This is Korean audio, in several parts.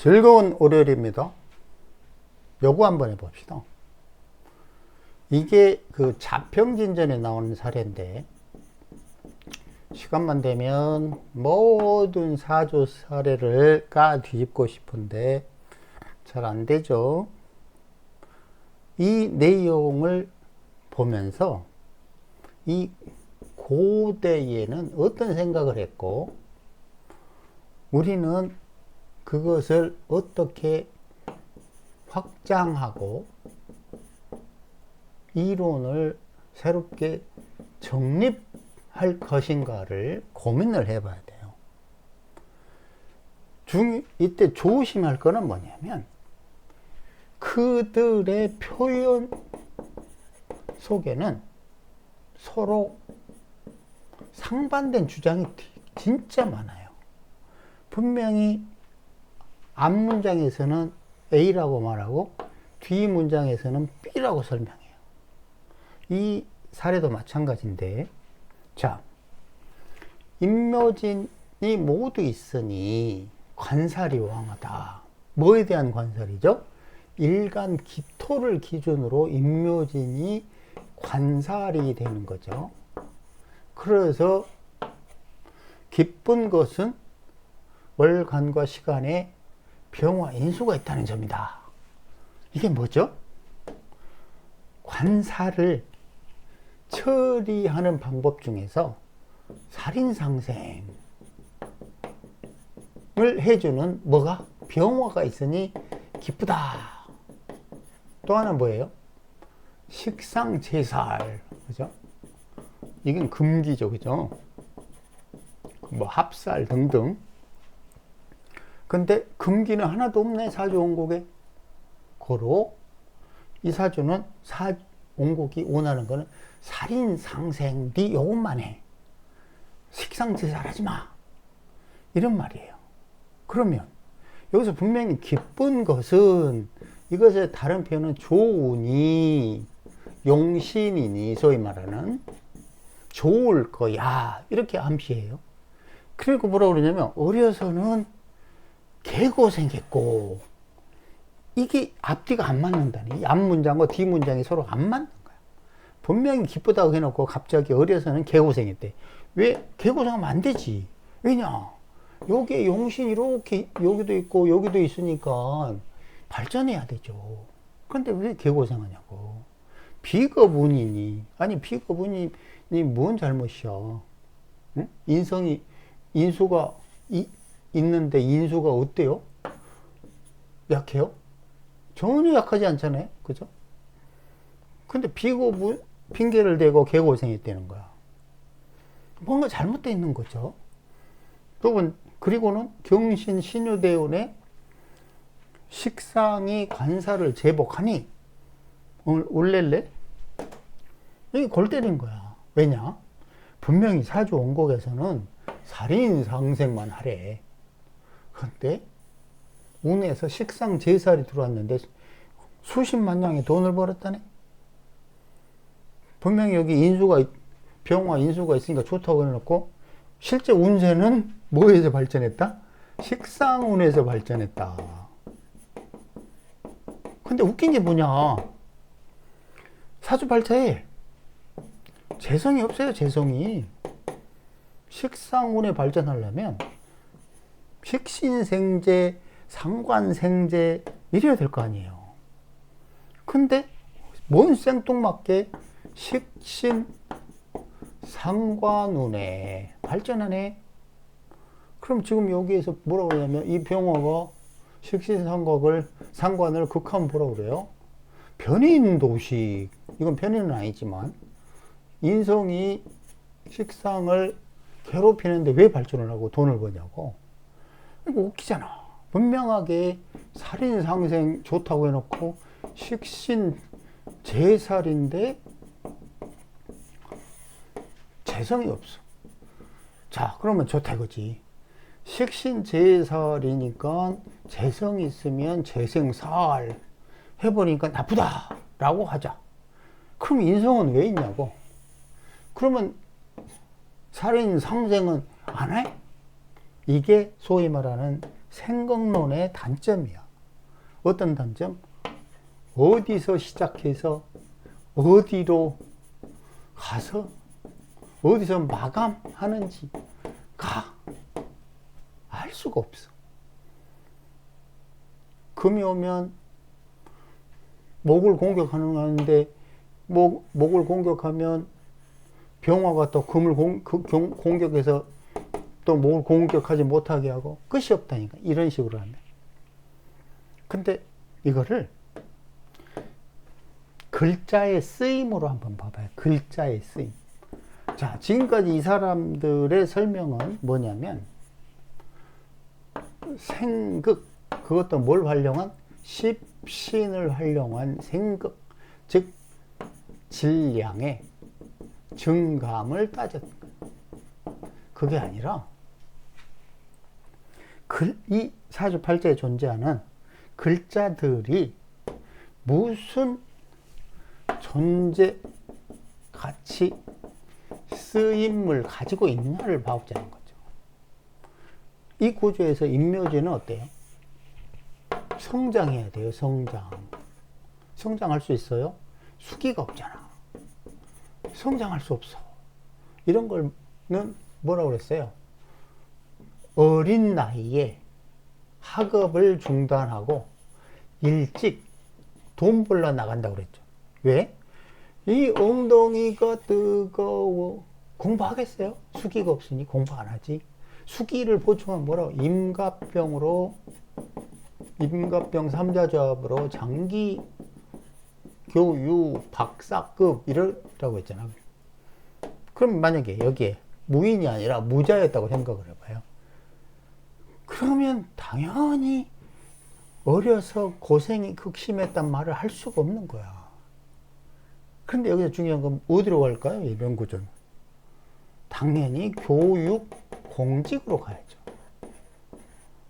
즐거운 월요일입니다. 요거 한번 해봅시다. 이게 그 자평진전에 나오는 사례인데, 시간만 되면 모든 사주 사례를 까 뒤집고 싶은데 잘 안 되죠. 이 내용을 보면서 이 고대에는 어떤 생각을 했고, 우리는 그것을 어떻게 확장하고 이론을 새롭게 정립할 것인가를 고민을 해봐야 돼요. 이때 조심할 거는 뭐냐면, 그들의 표현 속에는 서로 상반된 주장이 진짜 많아요. 분명히 앞 문장에서는 A라고 말하고 뒤 문장에서는 B라고 설명해요. 이 사례도 마찬가지인데, 자, 임묘진이 모두 있으니 관살이 왕하다. 뭐에 대한 관살이죠? 일간 기토를 기준으로 임묘진이 관살이 되는 거죠. 그래서 기쁜 것은 월간과 시간에 병화 인수가 있다는 점이다. 이게 뭐죠? 관살을 처리하는 방법 중에서 살인상생을 해주는 뭐가? 병화가 있으니 기쁘다. 또 하나 뭐예요? 식상제살. 그죠? 이건 금기죠. 그죠? 뭐 합살 등등. 근데 금기는 하나도 없네, 사주원곡에. 고로 이 사주는 원곡이 원하는 거는 살인상생, 네 요것만 해. 식상제살 하지 마. 이런 말이에요. 그러면 여기서 분명히 기쁜 것은, 이것의 다른 표현은 좋으니, 용신이니, 소위 말하는 좋을 거야, 이렇게 암시해요. 그리고 뭐라고 그러냐면, 어려서는 개고생했고, 이게 앞뒤가 안 맞는다니. 앞 문장과 뒤 문장이 서로 안 맞는 거야. 분명히 기쁘다고 해놓고 갑자기 어려서는 개고생했대. 왜? 개고생하면 안 되지. 왜냐? 여기에 용신이 이렇게 여기도 있고 여기도 있으니까 발전해야 되죠. 그런데 왜 개고생하냐고. 비겁운이니. 아니, 비겁운이 뭔 잘못이야. 응? 인수가 있는데 인수가 어때요? 약해요? 전혀 약하지 않잖아요. 그죠? 근데 비겁운 핑계를 대고 개고생했다는 거야. 뭔가 잘못되어 있는 거죠. 그리고는 경신 신유대운의 식상이 관사를 제복하니 올렐레? 여기 골 때린 거야. 왜냐? 분명히 사주 원곡에서는 살인상생만 하래. 근데 운에서 식상 제살이 들어왔는데 수십만 냥의 돈을 벌었다네. 분명히 여기 병화 인수가 있으니까 좋다고 해놓고, 실제 운세는 뭐에서 발전했다? 식상운에서 발전했다. 근데 웃긴 게 뭐냐? 사주발차에 재성이 없어요. 재성이. 식상운에 발전하려면 식신생재, 상관생재 이래야 될 거 아니에요. 근데 뭔 생뚱맞게 식신 상관운에 발전하네. 그럼 지금 여기에서 뭐라고 하냐면, 이 병화가 상관을 극하면 뭐라고 그래요? 변인도식. 이건 변인은 아니지만, 인성이 식상을 괴롭히는데 왜 발전을 하고 돈을 버냐고. 이거 웃기잖아. 분명하게 살인상생 좋다고 해놓고 식신 제살인데 재성이 없어. 자, 그러면 좋다 이거지. 식신 제살이니까 재성이 있으면 재생살 해버리니까 나쁘다 라고 하자. 그럼 인성은 왜 있냐고. 그러면 살인 상생은 안 해? 이게 소위 말하는 생각론의 단점이야. 어떤 단점? 어디서 시작해서 어디로 가서 어디서 마감하는지가 알 수가 없어. 금이 오면 목을 공격하는데 목을 공격하면 병화가 또 금을 공격해서 또 목을 공격하지 못하게 하고 끝이 없다니까. 이런 식으로 하면. 근데 이거를 글자의 쓰임으로 한번 봐봐요. 글자의 쓰임. 자, 지금까지 이 사람들의 설명은 뭐냐면 생극, 그것도 뭘 활용한? 십신을 활용한 생극, 즉 질량의 증감을 따졌던 거예요. 그게 아니라 이 사주팔자에 존재하는 글자들이 무슨 존재, 가치, 쓰임을 가지고 있냐를 봐보자는 거죠. 이 구조에서 인묘지는 어때요? 성장해야 돼요. 성장할 수 있어요? 수기가 없잖아. 성장할 수 없어. 이런 거는 뭐라고 그랬어요? 어린 나이에 학업을 중단하고 일찍 돈 벌러 나간다고 그랬죠. 왜? 이 엉덩이가 뜨거워. 공부하겠어요? 수기가 없으니 공부 안 하지. 수기를 보충하면 뭐라고? 임갑병 3자조합으로 장기 교육 박사급 이러라고 했잖아. 그럼 만약에 여기에 무인이 아니라 무자였다고 생각을 해봐요. 그러면 당연히 어려서 고생이 극심했단 말을 할 수가 없는 거야. 그런데 여기서 중요한 건 어디로 갈까요? 이 명구조는. 당연히 교육 공직으로 가야죠.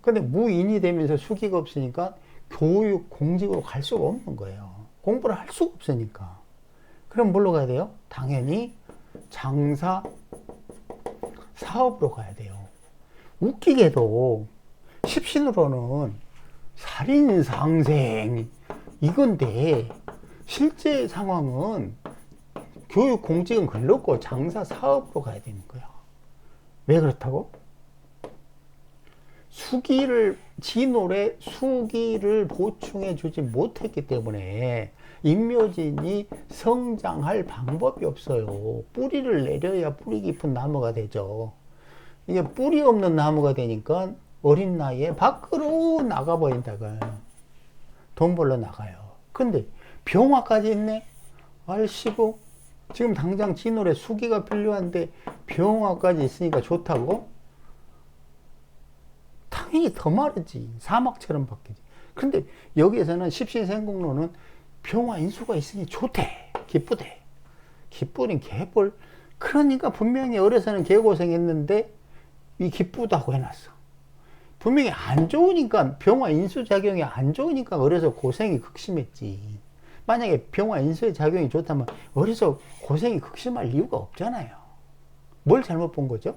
근데 무인이 되면서 수기가 없으니까 교육 공직으로 갈 수가 없는 거예요. 공부를 할 수가 없으니까. 그럼 뭘로 가야 돼요? 당연히 장사 사업으로 가야 돼요. 웃기게도 십신으로는 살인상생 이건데 실제 상황은 교육 공직은 글렀고 장사 사업으로 가야 되는 거야. 왜 그렇다고? 진홀에 수기를 보충해 주지 못했기 때문에 인묘진이 성장할 방법이 없어요. 뿌리를 내려야 뿌리 깊은 나무가 되죠. 이게 뿌리 없는 나무가 되니까 어린 나이에 밖으로 나가버린다가 돈 벌러 나가요. 근데 병화까지 있네? 알시고 지금 당장 진홀에 수기가 필요한데 병화까지 있으니까 좋다고? 당연히 더 마르지. 사막처럼 바뀌지. 근데 여기에서는 십신생공론은 병화 인수가 있으니 좋대. 기쁘대. 기쁘긴 개뿔. 그러니까 분명히 어려서는 개고생했는데 이 기쁘다고 해놨어. 분명히 안 좋으니까 병화 인수 작용이 안 좋으니까 어려서 고생이 극심했지. 만약에 병화 인수의 작용이 좋다면 어려서 고생이 극심할 이유가 없잖아요. 뭘 잘못 본 거죠?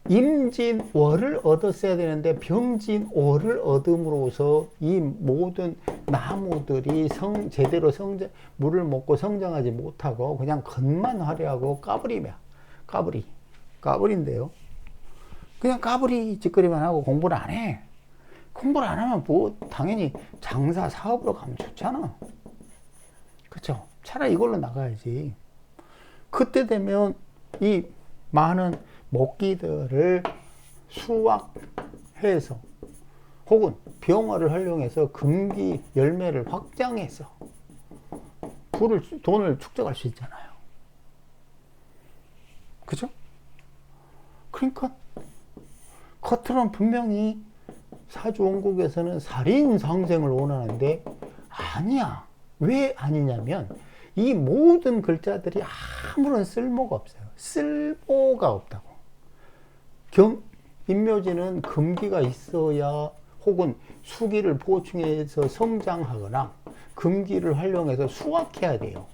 임진월을 얻었어야 되는데 병진월을 얻음으로써 이 모든 나무들이 제대로 물을 먹고 성장하지 못하고 그냥 겉만 화려하고 까불인데요. 그냥 까불이 짓거리만 하고 공부를 안 해. 공부를 안 하면 뭐 당연히 장사 사업으로 가면 좋잖아. 그쵸? 차라리 이걸로 나가야지. 그때 되면 이 많은 목기들을 수확해서 혹은 병화를 활용해서 금기 열매를 확장해서 돈을 축적할 수 있잖아요. 그죠? 그러니까 겉으로는 분명히 사주원국에서는 살인상생을 원하는데 아니야. 왜 아니냐면 이 모든 글자들이 아무런 쓸모가 없어요. 쓸모가 없다고. 인묘지는 금기가 있어야 혹은 수기를 보충해서 성장하거나 금기를 활용해서 수확해야 돼요.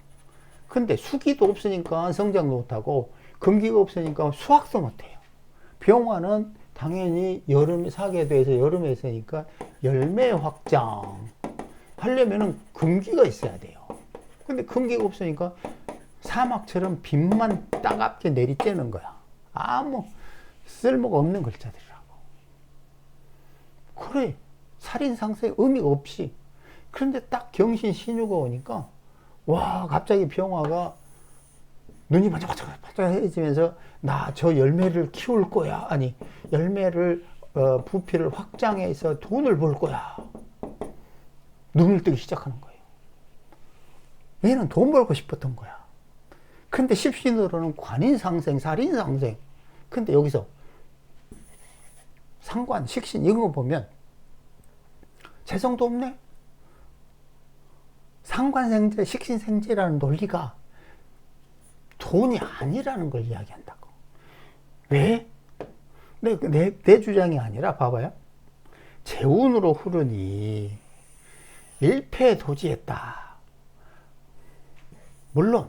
근데 수기도 없으니까 성장도 못하고 금기가 없으니까 수확도 못해요. 병화는 당연히 여름 사계도에서 여름에 있으니까 열매 확장 하려면은 금기가 있어야 돼요. 근데 금기가 없으니까 사막처럼 빛만 따갑게 내리쬐는 거야. 아무 쓸모가 없는 글자들이라고. 그래, 살인상세 의미가 없이. 그런데 딱 경신 신유가 오니까 와, 갑자기 병화가 눈이 반짝반짝해지면서 나 저 열매를 키울 거야. 아니, 열매를 부피를 확장해서 돈을 벌 거야. 눈을 뜨기 시작하는 거예요. 얘는 돈 벌고 싶었던 거야. 근데 십신으로는 관인상생, 살인상생. 근데 여기서 상관, 식신 이런 거 보면 재성도 없네. 상관생재, 식신생재라는 논리가 돈이 아니라는 걸 이야기한다고. 왜? 내 주장이 아니라 봐봐요. 재운으로 흐르니 일패도지했다. 물론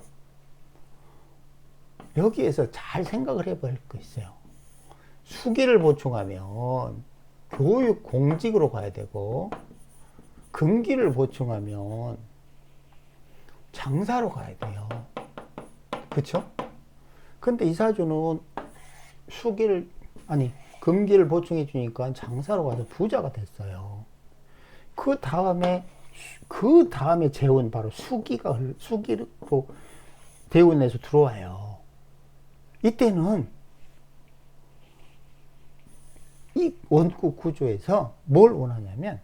여기에서 잘 생각을 해볼 거 있어요. 수기를 보충하면 교육 공직으로 가야 되고, 금기를 보충하면 장사로 가야 돼요. 그쵸? 근데 이 사주는 금기를 보충해 주니까 장사로 가서 부자가 됐어요. 그 다음에 재운, 바로 수기로 대운에서 들어와요. 이때는 이 원국 구조에서 뭘 원하냐면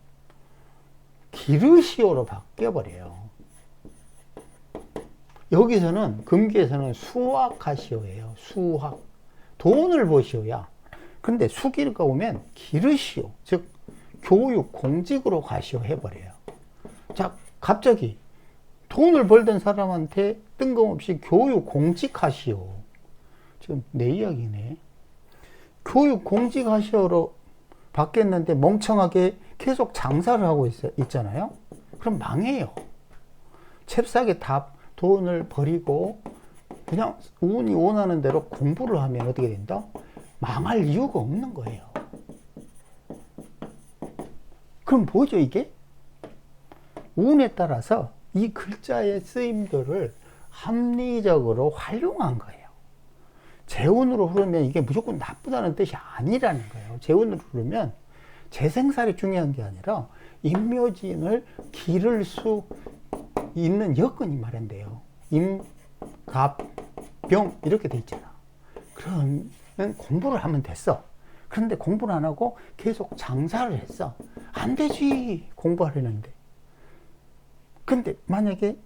기르시오로 바뀌어버려요. 여기서는 금기에서는 수학하시오예요. 수학. 돈을 보시오야. 근데 수기가 오면 기르시오. 즉 교육 공직으로 가시오 해버려요. 자, 갑자기 돈을 벌던 사람한테 뜬금없이 교육 공직하시오. 지금 내 이야기네. 교육 공직하시오로 바뀌었는데 멍청하게 계속 장사를 하고 있잖아요. 그럼 망해요. 잽싸게 다 돈을 버리고 그냥 운이 원하는 대로 공부를 하면 어떻게 된다? 망할 이유가 없는 거예요. 그럼 뭐죠 이게? 운에 따라서 이 글자의 쓰임들을 합리적으로 활용한 거예요. 재운으로 흐르면 이게 무조건 나쁘다는 뜻이 아니라는 거예요. 재운으로 흐르면 재생살이 중요한 게 아니라 임묘진을 기를 수 있는 여건이 마련돼요. 임, 갑, 병 이렇게 돼 있잖아. 그러면 공부를 하면 됐어. 그런데 공부를 안 하고 계속 장사를 했어. 안 되지. 공부하려는데. 근데 만약에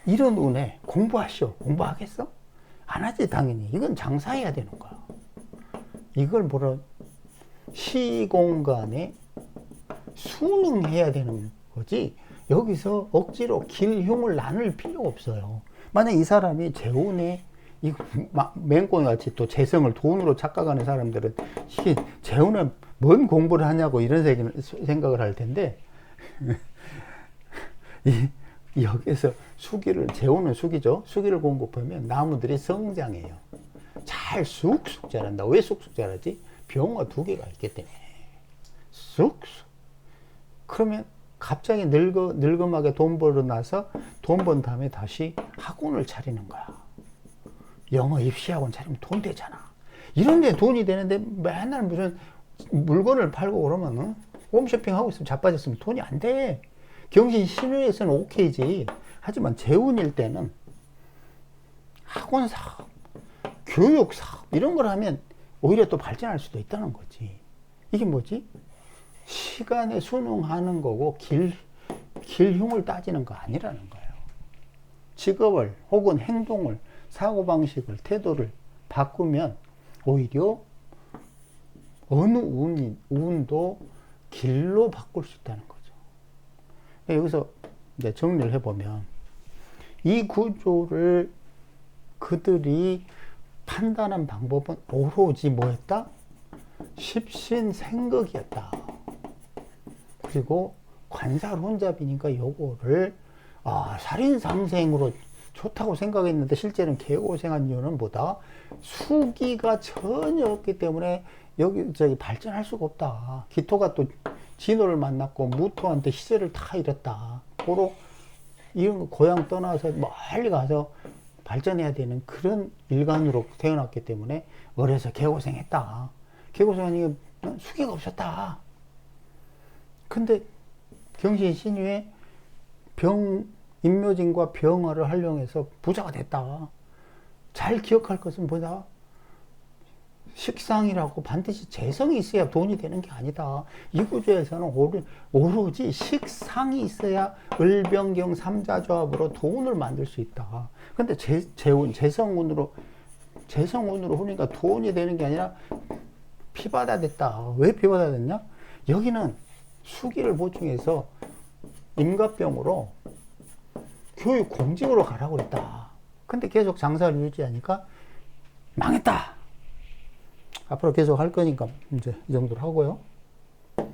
이런 운에 공부하시오. 공부하겠어? 안 하지 당연히. 이건 장사해야 되는 거야. 이걸 뭐라 시공간에 순응해야 되는 거지. 여기서 억지로 길흉을 나눌 필요가 없어요. 만약 이 사람이 재운에 맹꽁이 같이 또 재성을 돈으로 착각하는 사람들은 재운에 뭔 공부를 하냐고 이런 생각을 할 텐데 여기서 재운은 수기죠. 수기를 공급하면 나무들이 성장해요. 잘 쑥쑥 자란다. 왜 쑥쑥 자라지? 병화 2개가 있기 때문에 쑥쑥. 그러면 갑자기 늙음하게 돈 벌어 나서 돈 번 다음에 다시 학원을 차리는 거야. 영어 입시학원 차리면 돈 되잖아. 이런데 돈이 되는데 맨날 무슨 물건을 팔고 그러면 홈쇼핑 하고 있으면 자빠졌으면 돈이 안 돼. 경신 신유에서는 오케이지. 하지만 재운일 때는 학원 사업, 교육 사업 이런 걸 하면 오히려 또 발전할 수도 있다는 거지. 이게 뭐지? 시간에 순응하는 거고 길흉을 따지는 거 아니라는 거예요. 직업을 혹은 행동을, 사고방식을, 태도를 바꾸면 오히려 어느 운도 길로 바꿀 수 있다는 거죠. 여기서 이제 정리를 해보면 이 구조를 그들이 판단한 방법은 오로지 뭐였다? 십신생극이었다. 그리고 관살혼잡이니까 요거를 살인상생으로 좋다고 생각했는데 실제는 개고생한 이유는 뭐다? 수기가 전혀 없기 때문에 여기 저기 발전할 수가 없다. 기토가 또 진호를 만났고 무토한테 희재를 다 잃었다. 고로 이런 거 고향 떠나서 멀리 가서 발전해야 되는 그런 일간으로 태어났기 때문에 어려서 개고생했다. 개고생하니 수기가 없었다. 근데 경신 신유에 임묘진과 병화를 활용해서 부자가 됐다. 잘 기억할 것은 뭐다? 식상이라고 반드시 재성이 있어야 돈이 되는 게 아니다. 이 구조에서는 오로지 식상이 있어야 을병경 삼자조합으로 돈을 만들 수 있다. 근데 재성운으로 보니까 돈이 되는 게 아니라 피바다 됐다. 왜 피바다 됐냐? 여기는 수기를 보충해서 임갑병으로 교육 공직으로 가라고 그랬다. 근데 계속 장사를 유지하니까 망했다. 앞으로 계속 할 거니까 이제 이 정도로 하고요.